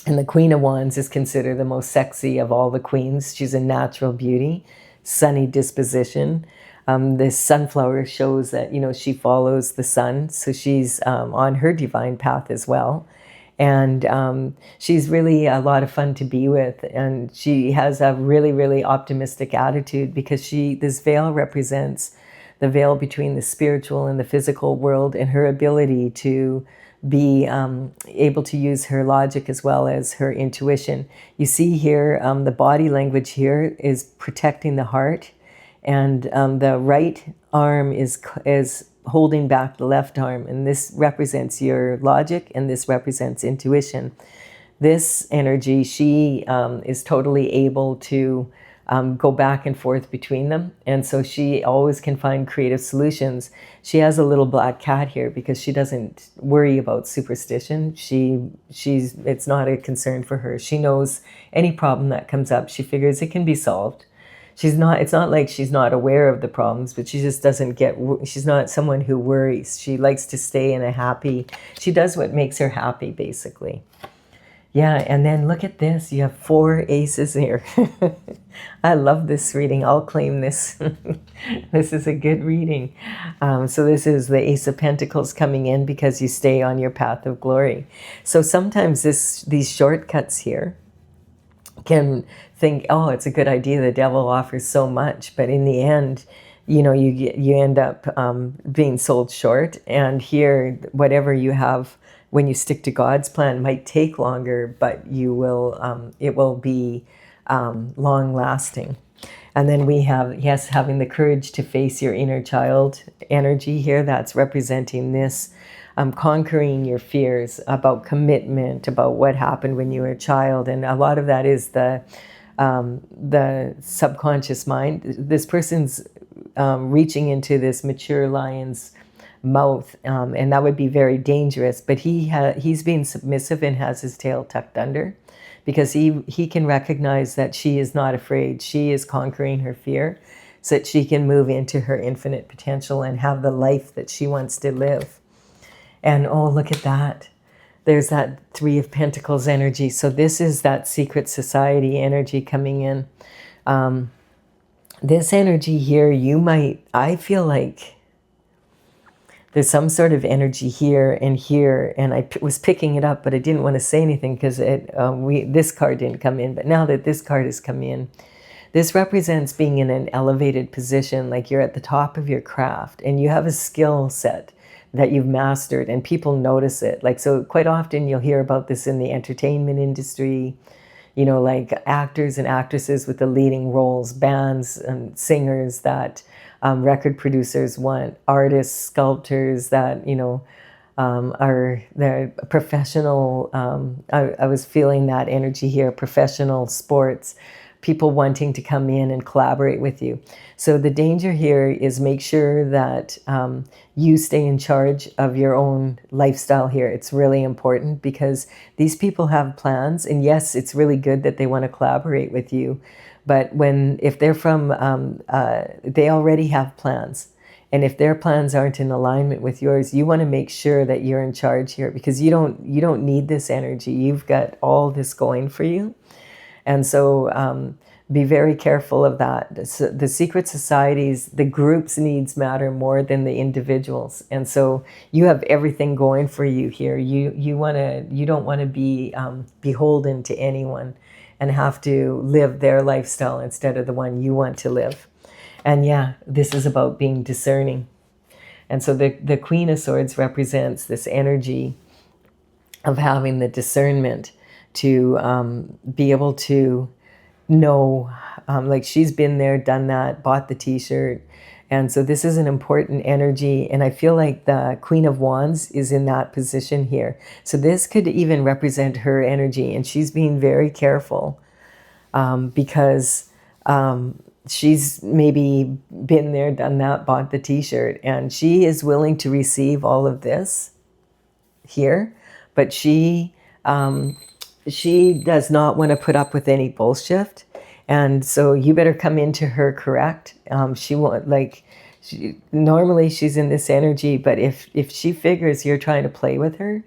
And the Queen of Wands is considered the most sexy of all the queens. She's a natural beauty, sunny disposition. This sunflower shows that, she follows the sun. So she's on her divine path as well. And she's really a lot of fun to be with. And she has a really, really optimistic attitude, because this veil represents the veil between the spiritual and the physical world, and her ability to be able to use her logic as well as her intuition. You see here, the body language here is protecting the heart, and the right arm is holding back the left arm, and this represents your logic, and this represents intuition. This energy, she is totally able to go back and forth between them, and so she always can find creative solutions. She has a little black cat here because she doesn't worry about superstition. It's not a concern for her. She knows any problem that comes up, she figures it can be solved. It's not like she's not aware of the problems, but she just she's not someone who worries. She likes to stay in she does what makes her happy, basically. Yeah, and then look at this. You have 4 aces here. I love this reading. I'll claim this. This is a good reading. So this is the Ace of Pentacles coming in because you stay on your path of glory. So sometimes these shortcuts here can think, oh, it's a good idea, the devil offers so much, but in the end, you end up being sold short. And here, whatever you have when you stick to God's plan might take longer, but it will be long lasting. And then we have, yes, having the courage to face your inner child energy here. That's representing this conquering your fears about commitment, about what happened when you were a child. And a lot of that is the subconscious mind. This person's reaching into this mature lion's mouth, and that would be very dangerous. But he's being submissive and has his tail tucked under, because he can recognize that she is not afraid. She is conquering her fear so that she can move into her infinite potential and have the life that she wants to live. And oh, look at that. There's that 3 of Pentacles energy. So this is that secret society energy coming in. This energy here, I feel like there's some sort of energy here, and I was picking it up, but I didn't want to say anything because this card didn't come in. But now that this card has come in, this represents being in an elevated position, like you're at the top of your craft, and you have a skill set that you've mastered, and people notice it. Like, so quite often you'll hear about this in the entertainment industry, like actors and actresses with the leading roles, bands and singers that record producers want, artists, sculptors that, are they're professional. I was feeling that energy here, professional sports, people wanting to come in and collaborate with you. So the danger here is make sure that you stay in charge of your own lifestyle here. It's really important because these people have plans, and yes, it's really good that they want to collaborate with you. But if they're from, they already have plans. And if their plans aren't in alignment with yours, you want to make sure that you're in charge here, because you don't need this energy. You've got all this going for you. And so be very careful of that. The secret societies, the group's needs matter more than the individuals. And so you have everything going for you here. You don't want to be beholden to anyone and have to live their lifestyle instead of the one you want to live. And yeah, this is about being discerning. And so the Queen of Swords represents this energy of having the discernment to be able to know like she's been there, done that, bought the t-shirt. And so this is an important energy. And I feel like the Queen of Wands is in that position here. So this could even represent her energy. And she's being very careful because she's maybe been there, done that, bought the t-shirt. And she is willing to receive all of this here. But she does not want to put up with any bullshit. And so you better come into her correct. She won't, like, normally she's in this energy, but if she figures you're trying to play with her,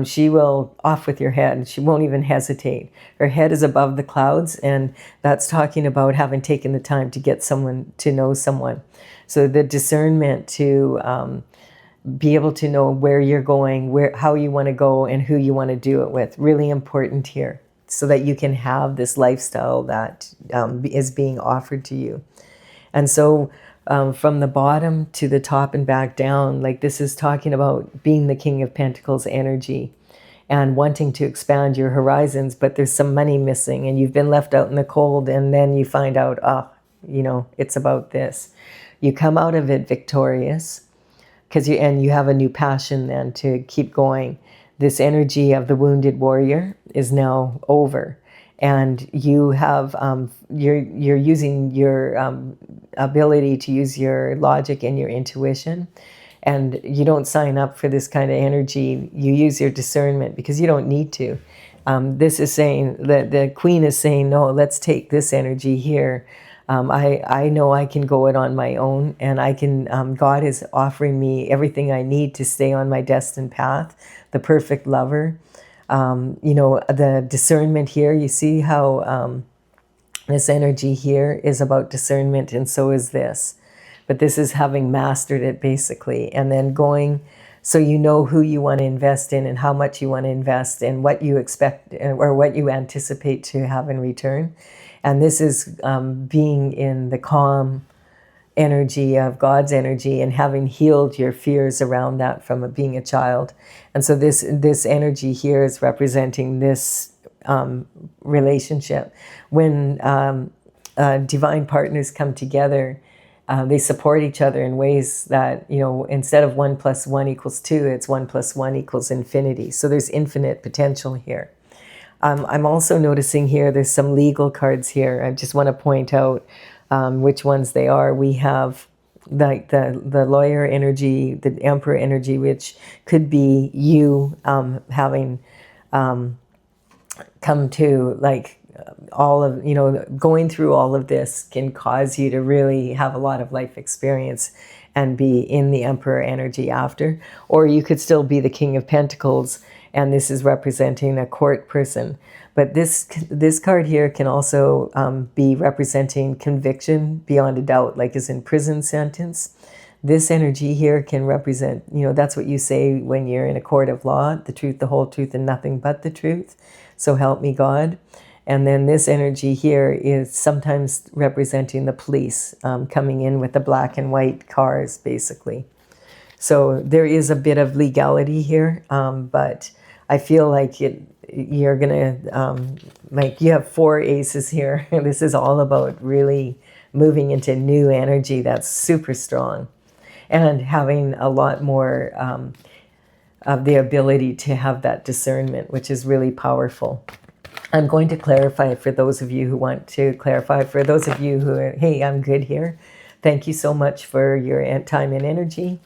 she will off with your head. She won't even hesitate. Her head is above the clouds, and that's talking about having taken the time to get someone to know someone. So the discernment to be able to know where you're going, how you want to go, and who you want to do it with. Really important here, so that you can have this lifestyle that is being offered to you. And so from the bottom to the top and back down, like this is talking about being the King of Pentacles energy and wanting to expand your horizons, but there's some money missing and you've been left out in the cold, and then you find out, it's about this. You come out of it victorious because you have a new passion then to keep going. This energy of the wounded warrior is now over, and you have you're using your ability to use your logic and your intuition, and you don't sign up for this kind of energy. You use your discernment because you don't need to. This is saying that the Queen is saying, no, let's take this energy here. I know I can go it on my own, and I can, God is offering me everything I need to stay on my destined path, the perfect lover. The discernment here, you see how this energy here is about discernment, and so is this. But this is having mastered it, basically, and then going, so you know who you want to invest in and how much you want to invest and what you expect or what you anticipate to have in return. And this is being in the calm energy of God's energy and having healed your fears around that from being a child. And so this energy here is representing this relationship. When divine partners come together, they support each other in ways that, instead of 1 + 1 = 2, it's 1 + 1 = infinity. So there's infinite potential here. I'm also noticing here there's some legal cards here. I just want to point out which ones they are. We have like the lawyer energy, the emperor energy, which could be you having come to like all of, going through all of this can cause you to really have a lot of life experience and be in the emperor energy after. Or you could still be the King of Pentacles, and this is representing a court person. But this card here can also be representing conviction beyond a doubt, like as in prison sentence. This energy here can represent, that's what you say when you're in a court of law, the truth, the whole truth, and nothing but the truth. So help me God. And then this energy here is sometimes representing the police coming in with the black and white cars, basically. So there is a bit of legality here, but I feel like you're going to, you have 4 aces here. This is all about really moving into new energy that's super strong and having a lot more of the ability to have that discernment, which is really powerful. I'm going to clarify for those of you who want to clarify. For those of you who are, hey, I'm good here. Thank you so much for your time and energy.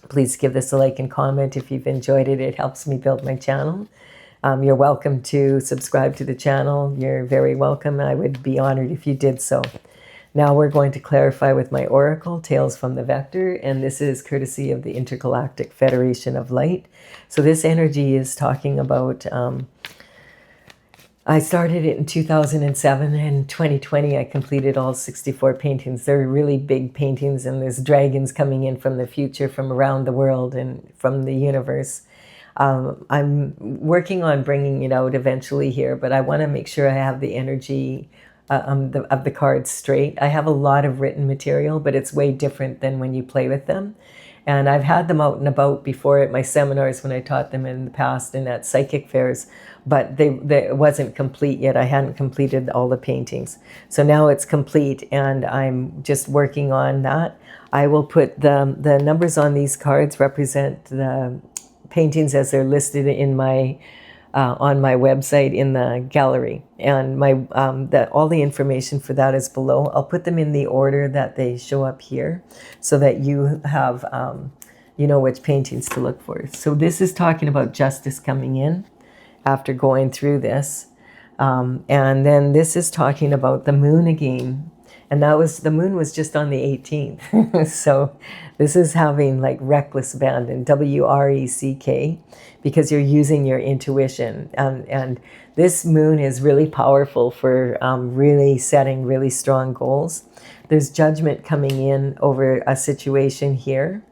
Please give this a like and comment if you've enjoyed it. It helps me build my channel. You're welcome to subscribe to the channel. You're very welcome. I would be honored if you did so. Now we're going to clarify with my oracle, Tales from the Vector, and this is courtesy of the Intergalactic Federation of Light. So this energy is talking about, I started it in 2007, and 2020 I completed all 64 paintings. They're really big paintings, and there's dragons coming in from the future, from around the world and from the universe. I'm working on bringing it out eventually here, but I want to make sure I have the energy of the cards straight. I have a lot of written material, but it's way different than when you play with them. And I've had them out and about before at my seminars when I taught them in the past and at psychic fairs, but it wasn't complete yet. I hadn't completed all the paintings. So now it's complete, and I'm just working on that. I will put the numbers on these cards represent the paintings as they're listed in my on my website in the gallery, and my all the information for that is below. I'll put them in the order that they show up here, so that you have you know which paintings to look for. So this is talking about justice coming in after going through this, and then this is talking about the moon again. And the moon was just on the 18th. So this is having like reckless abandon, WRECK, because you're using your intuition. And this moon is really powerful for really setting really strong goals. There's judgment coming in over a situation here.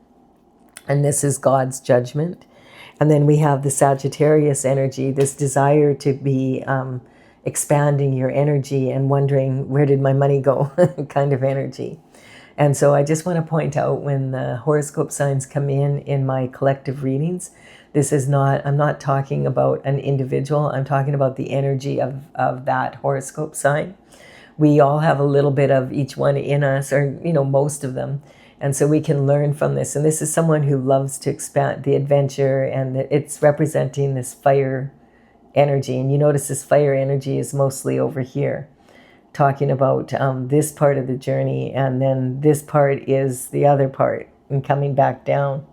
And this is God's judgment. And then we have the Sagittarius energy, this desire to be expanding your energy and wondering, where did my money go kind of energy. And so I just want to point out, when the horoscope signs come in my collective readings, this is not, I'm not talking about an individual, I'm talking about the energy of that horoscope sign. We all have a little bit of each one in us, or most of them. And so we can learn from this. And this is someone who loves to expand the adventure, and it's representing this fire energy. And you notice this fire energy is mostly over here, talking about this part of the journey, and then this part is the other part and coming back down.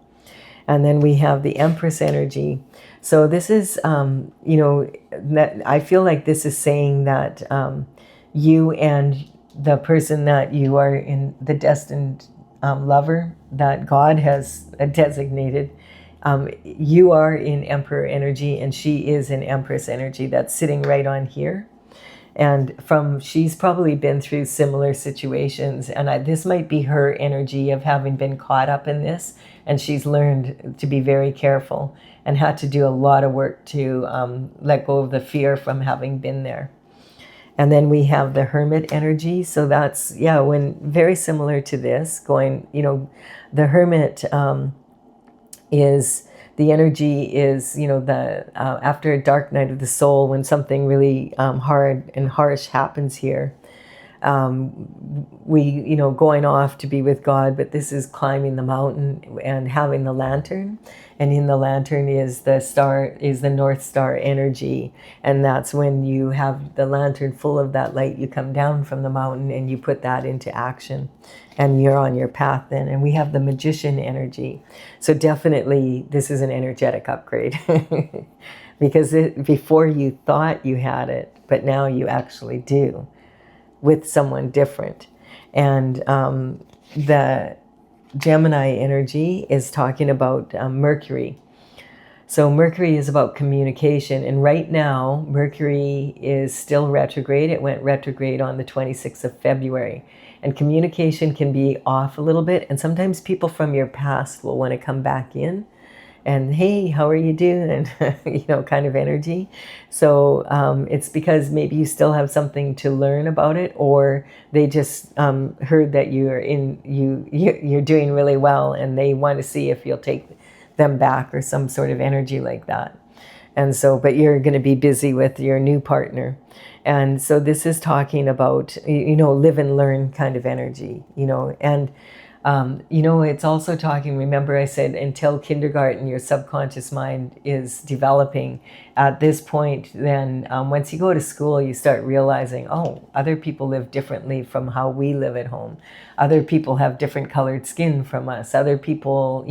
And then we have the Empress energy. So this is, that I feel like this is saying that you and the person that you are in, the destined lover that God has designated, you are in Emperor energy, and she is in Empress energy. That's sitting right on here. And she's probably been through similar situations, and this might be her energy of having been caught up in this, and she's learned to be very careful and had to do a lot of work to let go of the fear from having been there. And then we have the Hermit energy. So that's, when very similar to this, going, the Hermit is, the energy is, after a dark night of the soul, when something really hard and harsh happens here, we, going off to be with God, but this is climbing the mountain and having the lantern. And in the lantern is the North Star energy. And that's when you have the lantern full of that light, you come down from the mountain and you put that into action. And you're on your path then. And we have the Magician energy. So definitely this is an energetic upgrade. Because before you thought you had it, but now you actually do, with someone different. And the Gemini energy is talking about Mercury. So Mercury is about communication. And right now, Mercury is still retrograde. It went retrograde on the 26th of February. And communication can be off a little bit. And sometimes people from your past will want to come back in. And hey, how are you doing? Kind of energy. So it's because maybe you still have something to learn about it, or they just heard that you're doing really well, and they want to see if you'll take them back, or some sort of energy like that. And so, but you're going to be busy with your new partner. And so this is talking about, live and learn kind of energy, and it's also talking, remember I said, until kindergarten, your subconscious mind is developing. At this point, then once you go to school, you start realizing, other people live differently from how we live at home. Other people have different colored skin from us. Other people,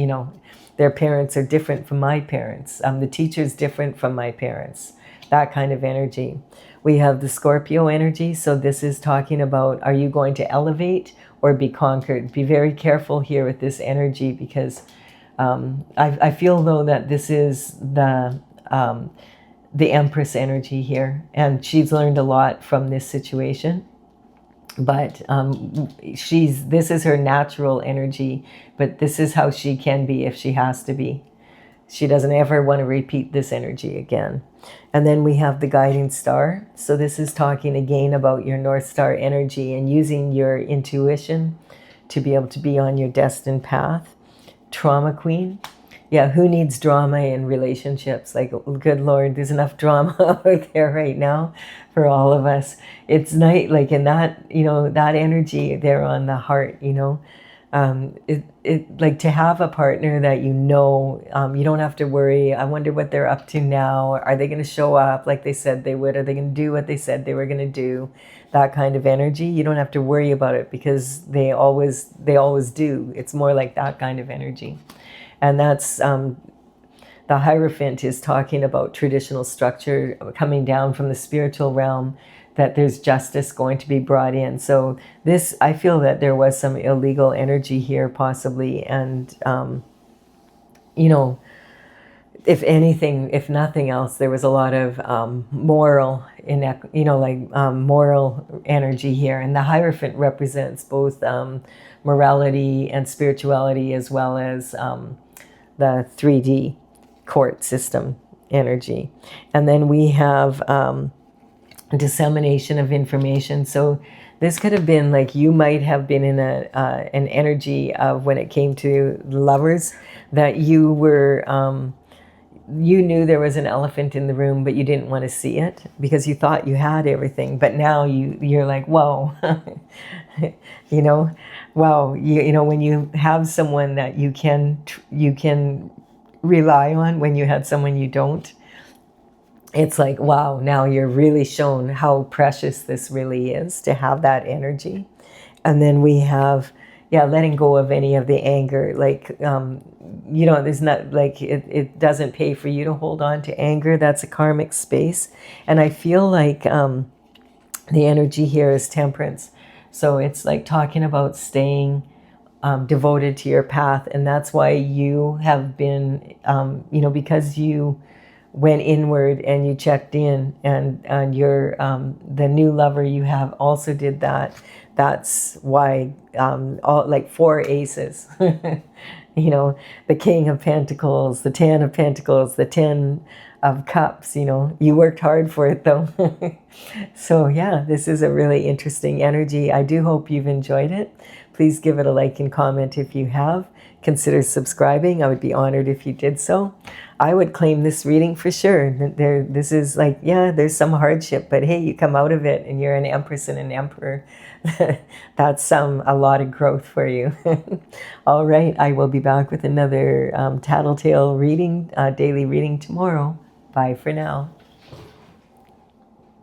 their parents are different from my parents. The teacher's different from my parents. That kind of energy. We have the Scorpio energy. So this is talking about, are you going to elevate or be conquered? Be very careful here with this energy, because I feel though that this is the Empress energy here, and she's learned a lot from this situation. But this is her natural energy, but this is how she can be if she has to be. She doesn't ever want to repeat this energy again. And then we have the guiding star. So this is talking again about your North Star energy and using your intuition to be able to be on your destined path. trauma queen. Yeah, who needs drama in relationships? Like, good Lord, there's enough drama out there right now for all of us. It's night, like in that, that energy there on the heart, like to have a partner that you don't have to worry. I wonder what they're up to now. Are they going to show up like they said they would? Are they going to do what they said they were going to do? That kind of energy. You don't have to worry about it because they always do. It's more like that kind of energy. And that's the Hierophant is talking about traditional structure coming down from the spiritual realm, that there's justice going to be brought in. So this, I feel that there was some illegal energy here possibly. And, if anything, if nothing else, there was a lot of moral, moral energy here. And the Hierophant represents both morality and spirituality, as well as the 3D court system energy. And then we have dissemination of information. So this could have been like, you might have been in an energy of, when it came to lovers, that you were you knew there was an elephant in the room, but you didn't want to see it because you thought you had everything. But now you're like, whoa, wow, when you have someone that you can rely on, when you had someone you don't, it's like, wow, now you're really shown how precious this really is to have that energy. And then we have, letting go of any of the anger. Like, there's not, like, it doesn't pay for you to hold on to anger. That's a karmic space. And I feel like the energy here is temperance. So it's like talking about staying devoted to your path. And that's why you have been, because you went inward and you checked in, and you're the new lover you have also did that. That's why all, like, 4 aces, the King of Pentacles, the 10 of Pentacles, the 10 of Cups, you worked hard for it though. So yeah, this is a really interesting energy. I do hope you've enjoyed it. Please give it a like and comment if you have. Consider subscribing. I would be honored if you did so. I would claim this reading for sure. This is like, there's some hardship, but hey, you come out of it and you're an Empress and an Emperor. That's a lot of growth for you. All right, I will be back with another Tattletale reading, daily reading tomorrow. Bye for now.